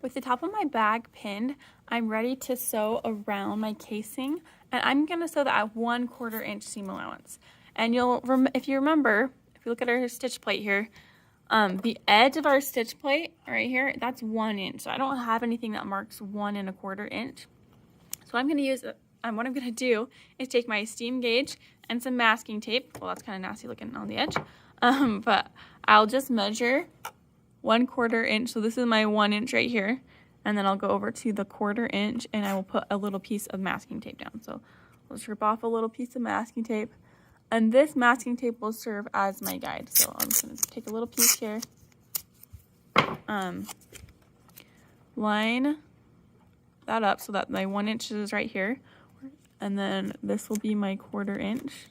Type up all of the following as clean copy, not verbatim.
With the top of my bag pinned, I'm ready to sew around my casing, and I'm going to sew that at 1/4 inch seam allowance. And if you remember, if you look at our stitch plate here, the edge of our stitch plate right here, that's 1 inch. So I don't have anything that marks 1 1/4 inch. So I'm going to use, what I'm going to do is take my steam gauge and some masking tape. Well, that's kind of nasty looking on the edge. But I'll just measure 1/4 inch. So this is my 1 inch right here. And then I'll go over to the 1/4 inch and I will put a little piece of masking tape down. So let's rip off a little piece of masking tape. And this masking tape will serve as my guide. So I'm just going to take a little piece here. Line that up so that my 1 inch is right here. And then this will be my 1/4 inch.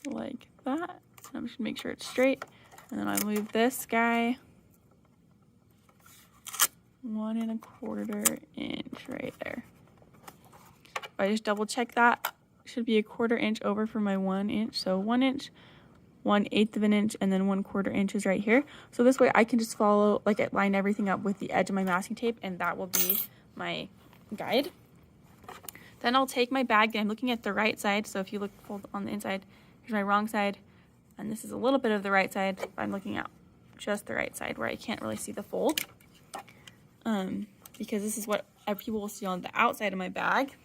Like that. And I'm just going to make sure it's straight. And then I move this guy 1 1/4 inch right there. If I just double check that, it should be a 1/4 inch over for my 1 inch. So 1 inch, 1/8 of an inch, and then 1/4 inches right here. So this way I can just follow, like, line everything up with the edge of my masking tape, and that will be my guide. Then I'll take my bag, and I'm looking at the right side. So if you look fold on the inside, here's my wrong side, and this is a little bit of the right side. But I'm looking at just the right side where I can't really see the fold. Because this is what people will see on the outside of my bag.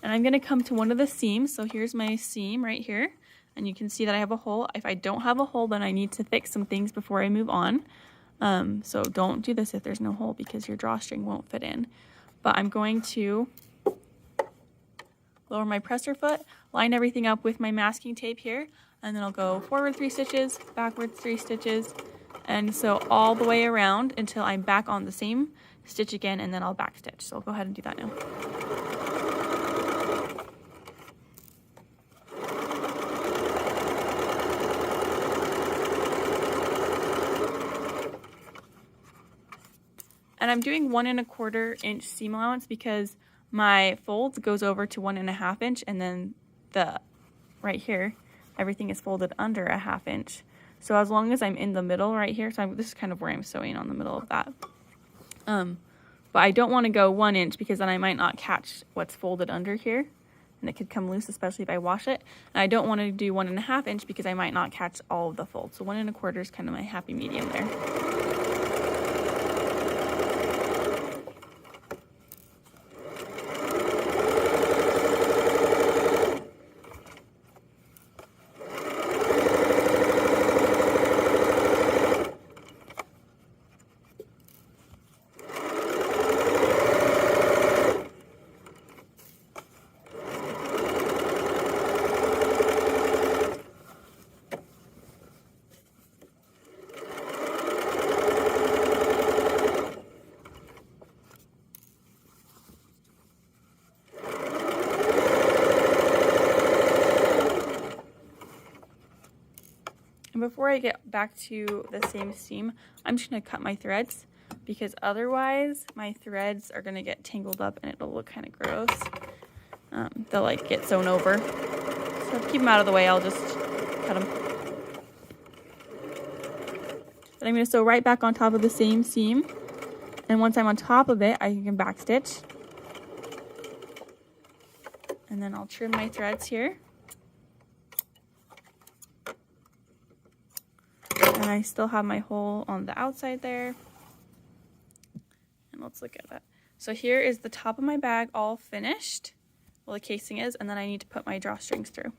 And I'm going to come to one of the seams. So here's my seam right here. And you can see that I have a hole. If I don't have a hole, then I need to fix some things before I move on. So don't do this if there's no hole because your drawstring won't fit in. But I'm going to lower my presser foot, line everything up with my masking tape here. And then I'll go forward 3 stitches, backwards 3 stitches. And sew all the way around until I'm back on the same stitch again, and then I'll back stitch. So I'll go ahead and do that now. And I'm doing 1 1/4 inch seam allowance because my fold goes over to 1 1/2 inch, and then right here, everything is folded under a 1/2 inch. So as long as I'm in the middle right here, so this is kind of where I'm sewing on the middle of that. But I don't want to go 1 inch because then I might not catch what's folded under here. And it could come loose, especially if I wash it. And I don't want to do 1 1/2 inch because I might not catch all of the folds. So 1 1/4 is kind of my happy medium there. And before I get back to the same seam, I'm just going to cut my threads because otherwise my threads are going to get tangled up and it'll look kind of gross. They'll like get sewn over. So to keep them out of the way, I'll just cut them. Then I'm going to sew right back on top of the same seam. And once I'm on top of it, I can back stitch. And then I'll trim my threads here. And I still have my hole on the outside there. And let's look at that. So here is the top of my bag all finished. Well, the casing is, and then I need to put my drawstrings through.